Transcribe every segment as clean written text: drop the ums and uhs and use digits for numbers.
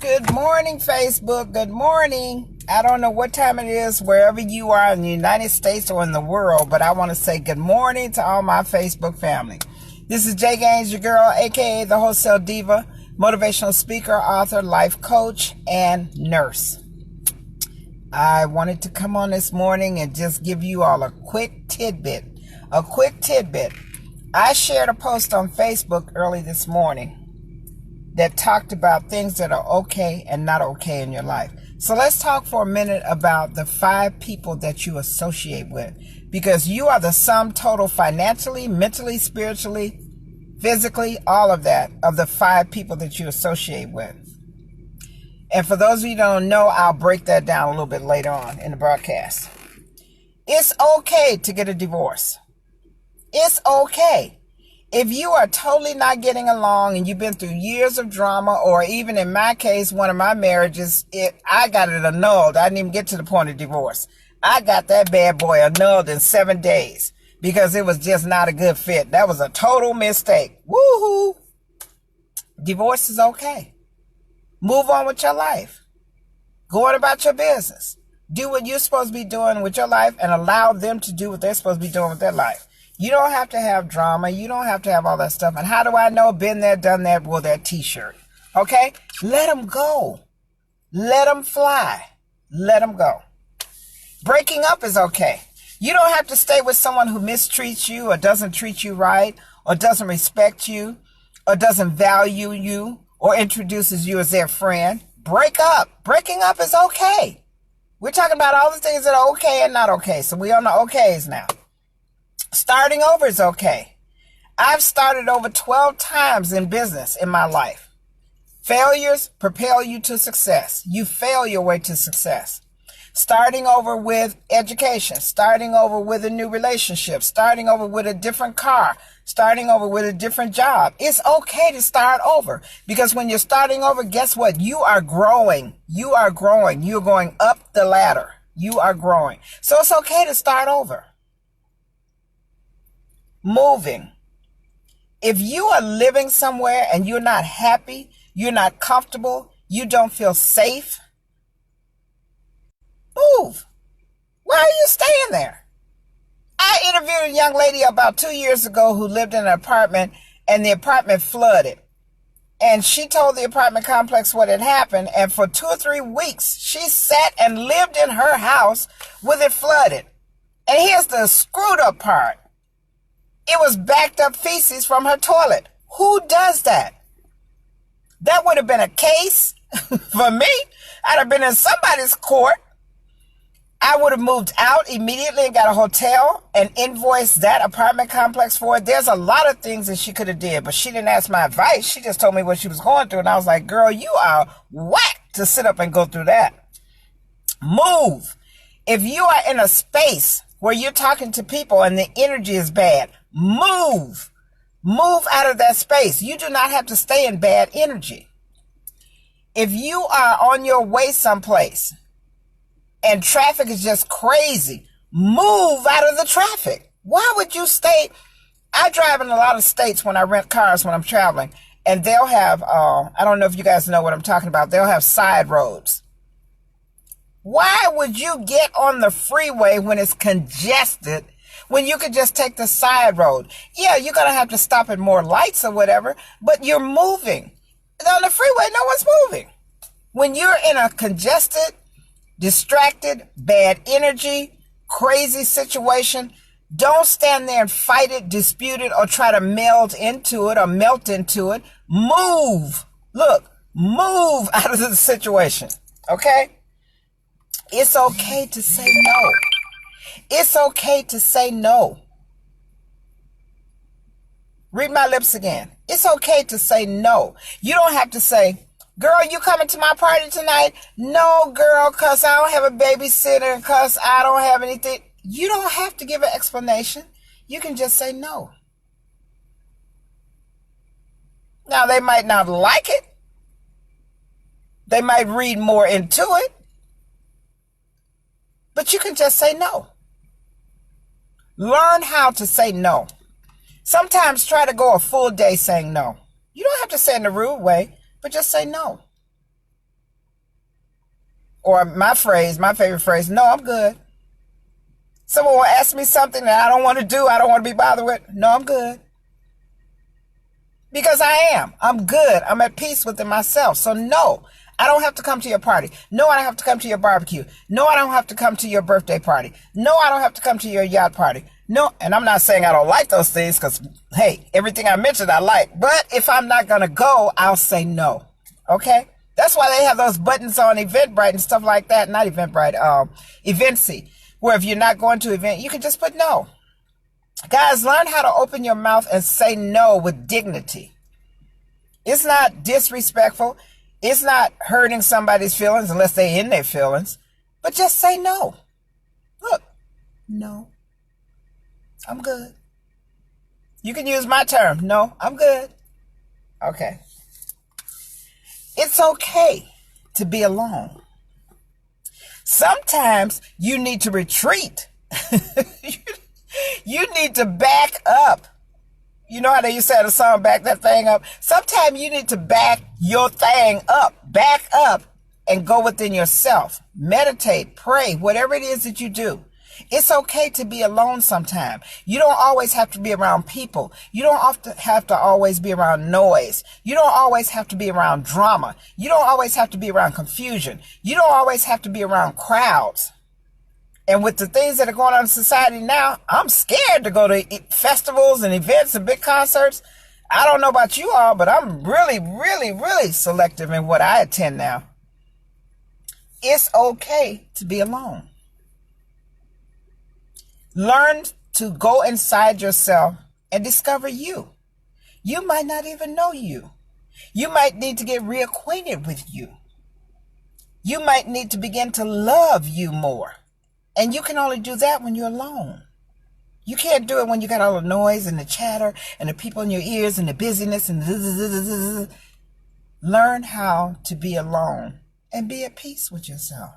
Good morning, Facebook. Good morning. I don't know what time it is wherever you are in the United States or in the world, but I want to say good morning to all my Facebook family. This is Jay Gaines, your girl, aka the Wholesale Diva, motivational speaker, author, life coach, and nurse. I wanted to come on this morning and just give you all a quick tidbit. I shared a post on Facebook early this morning that talked about things that are okay and not okay in your life. So let's talk for a minute about the 5 people that you associate with, because you are the sum total financially, mentally, spiritually, physically, all of that, of the 5 people that you associate with. And for those of you who don't know, I'll break that down a little bit later on in the broadcast. It's okay to get a divorce. It's okay. If you are totally not getting along and you've been through years of drama, or even in my case, one of my marriages, I got it annulled. I didn't even get to the point of divorce. I got that bad boy annulled in 7 days because it was just not a good fit. That was a total mistake. Woohoo! Divorce is okay. Move on with your life. Go on about your business. Do what you're supposed to be doing with your life and allow them to do what they're supposed to be doing with their life. You don't have to have drama. You don't have to have all that stuff. And how do I know? Been there, done that, wore that t-shirt. Okay? Let them go. Let them fly. Let them go. Breaking up is okay. You don't have to stay with someone who mistreats you or doesn't treat you right or doesn't respect you or doesn't value you or introduces you as their friend. Break up. Breaking up is okay. We're talking about all the things that are okay and not okay. So we're on the okays now. Starting over is okay. I've started over 12 times in business in my life. Failures propel you to success. You fail your way to success. Starting over with education, starting over with a new relationship, starting over with a different car, starting over with a different job. It's okay to start over, because when you're starting over, guess what? You are growing. You are growing. You're going up the ladder. You are growing. So it's okay to start over. Moving. If you are living somewhere and you're not happy, you're not comfortable, you don't feel safe, move. Why are you staying there? I interviewed a young lady about 2 years ago who lived in an apartment, and the apartment flooded. And she told the apartment complex what had happened, and for 2 or 3 weeks, she sat and lived in her house with it flooded. And here's the screwed up part. It was backed up feces from her toilet. Who does that? That would have been a case for me. I'd have been in somebody's court. I would have moved out immediately and got a hotel and invoiced that apartment complex for it. There's a lot of things that she could have did, but she didn't ask my advice. She just told me what she was going through. And I was like, girl, you are whack to sit up and go through that. Move. If you are in a space where you're talking to people and the energy is bad, move. Move out of that space. You do not have to stay in bad energy. If you are on your way someplace and traffic is just crazy, move out of the traffic. Why would you stay? I drive in a lot of states when I rent cars when I'm traveling, and they'll have, I don't know if you guys know what I'm talking about, they'll have side roads. Why would you get on the freeway when it's congested when you could just take the side road? Yeah, you're going to have to stop at more lights or whatever, but you're moving. On the freeway, no one's moving. When you're in a congested, distracted, bad energy, crazy situation, don't stand there and fight it, dispute it, or try to meld into it or melt into it. Move. Look, move out of the situation, okay? It's okay to say no. It's okay to say no. Read my lips again. It's okay to say no. You don't have to say, girl, you coming to my party tonight? No, girl, because I don't have a babysitter, because I don't have anything. You don't have to give an explanation. You can just say no. Now, they might not like it. They might read more into it. But you can just say no. Learn how to say no. Sometimes try to go a full day saying no. You don't have to say it in a rude way, but just say no. Or my favorite phrase, no, I'm good. Someone will ask me something that I don't want to do, I don't want to be bothered with. No, I'm good. Because I'm good. I'm at peace within myself. So no, I don't have to come to your party. No, I don't have to come to your barbecue. No, I don't have to come to your birthday party. No, I don't have to come to your yacht party. No, and I'm not saying I don't like those things because, hey, everything I mentioned I like. But if I'm not going to go, I'll say no. Okay? That's why they have those buttons on Eventbrite and stuff like that. Not Eventbrite, Eventsy, where if you're not going to an event, you can just put no. Guys, learn how to open your mouth and say no with dignity. It's not disrespectful. It's not hurting somebody's feelings unless they're in their feelings. But just say no. Look, no, I'm good. You can use my term. No, I'm good. Okay. It's okay to be alone. Sometimes you need to retreat. You need to back up. You know how they used to say the song, back that thing up? Sometimes you need to back your thing up. Back up and go within yourself. Meditate, pray, whatever it is that you do. It's okay to be alone sometimes. You don't always have to be around people. You don't often have to always be around noise. You don't always have to be around drama. You don't always have to be around confusion. You don't always have to be around crowds. And with the things that are going on in society now, I'm scared to go to festivals and events and big concerts. I don't know about you all, but I'm really, really, really selective in what I attend now. It's okay to be alone. Learn to go inside yourself and discover you. You might not even know you. You might need to get reacquainted with you. You might need to begin to love you more. And you can only do that when you're alone. You can't do it when you got all the noise and the chatter and the people in your ears and the busyness and Learn how to be alone and be at peace with yourself.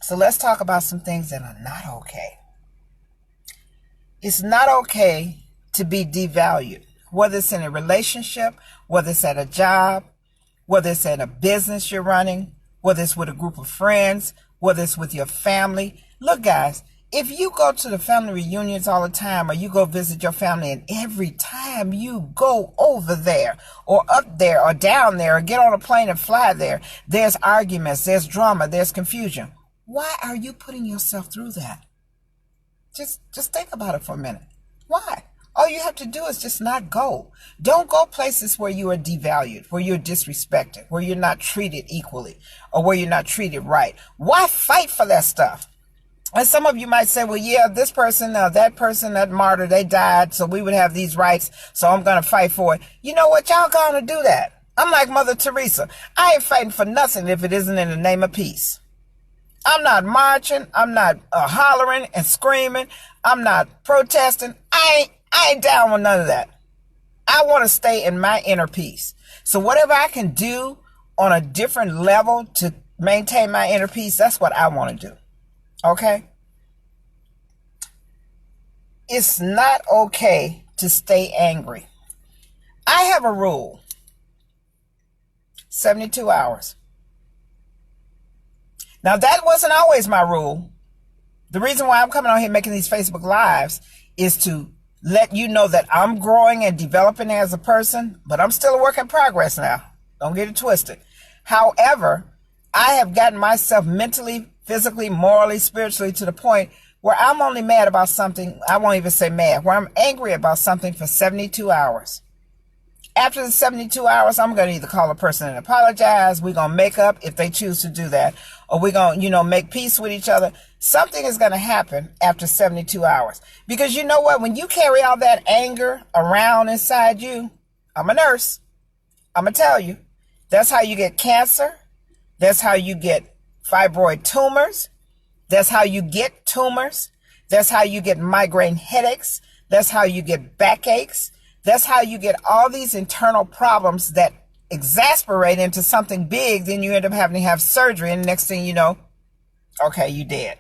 So let's talk about some things that are not okay. It's not okay to be devalued, whether it's in a relationship, whether it's at a job, whether it's at a business you're running, whether it's with a group of friends, whether it's with your family. Look, guys, if you go to the family reunions all the time, or you go visit your family, and every time you go over there or up there or down there or get on a plane and fly there, there's arguments, there's drama, there's confusion. Why are you putting yourself through that? Just think about it for a minute. Why? All you have to do is just not go. Don't go places where you are devalued, where you're disrespected, where you're not treated equally, or where you're not treated right. Why fight for that stuff? And some of you might say, well, yeah, this person, that martyr, they died, so we would have these rights, so I'm going to fight for it. You know what? Y'all going to do that. I'm like Mother Teresa. I ain't fighting for nothing if it isn't in the name of peace. I'm not marching. I'm not hollering and screaming. I'm not protesting. I ain't down with none of that. I want to stay in my inner peace. So whatever I can do on a different level to maintain my inner peace, that's what I want to do. Okay? It's not okay to stay angry. I have a rule. 72 hours. Now, that wasn't always my rule. The reason why I'm coming on here making these Facebook Lives is to let you know that I'm growing and developing as a person, but I'm still a work in progress now. Don't get it twisted. However, I have gotten myself mentally, physically, morally, spiritually to the point where I'm only mad about something. I won't even say mad, where I'm angry about something for 72 hours. After the 72 hours, I'm going to either call a person and apologize. We're going to make up if they choose to do that. Or we're going to, make peace with each other. Something is going to happen after 72 hours. Because you know what? When you carry all that anger around inside you, I'm a nurse. I'm going to tell you. That's how you get cancer. That's how you get fibroid tumors. That's how you get tumors. That's how you get migraine headaches. That's how you get backaches. That's how you get all these internal problems that exasperate into something big. Then you end up having to have surgery. And the next thing you know, okay, you dead.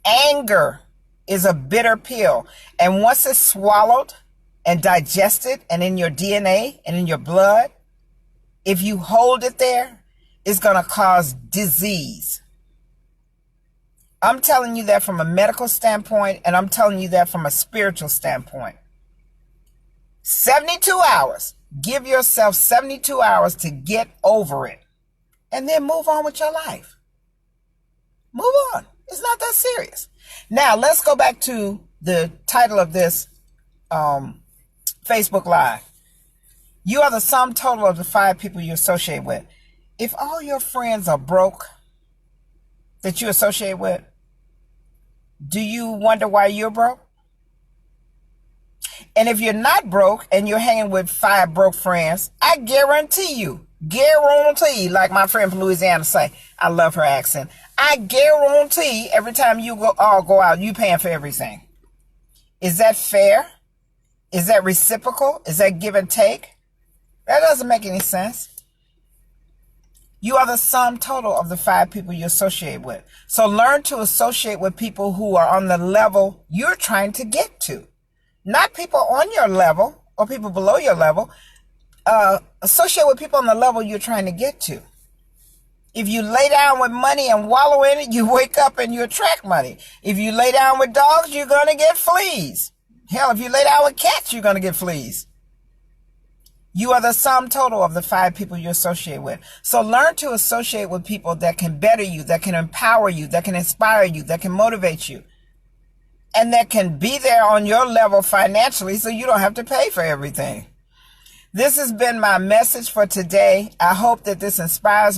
Anger is a bitter pill. And once it's swallowed and digested and in your DNA and in your blood, if you hold it there, is going to cause disease. I'm telling you that from a medical standpoint, and I'm telling you that from a spiritual standpoint. 72 hours. Give yourself 72 hours to get over it. And then move on with your life. Move on. It's not that serious. Now, let's go back to the title of this Facebook Live. You are the sum total of the 5 people you associate with. If all your friends are broke that you associate with, do you wonder why you're broke? And if you're not broke and you're hanging with 5 broke friends, I guarantee you, like my friend from Louisiana say, I love her accent. I guarantee every time you all go out, you paying for everything. Is that fair? Is that reciprocal? Is that give and take? That doesn't make any sense. You are the sum total of the 5 people you associate with. So learn to associate with people who are on the level you're trying to get to. Not people on your level or people below your level. Associate with people on the level you're trying to get to. If you lay down with money and wallow in it, you wake up and you attract money. If you lay down with dogs, you're going to get fleas. Hell, if you lay down with cats, you're going to get fleas. You are the sum total of the 5 people you associate with. So learn to associate with people that can better you, that can empower you, that can inspire you, that can motivate you, and that can be there on your level financially so you don't have to pay for everything. This has been my message for today. I hope that this inspires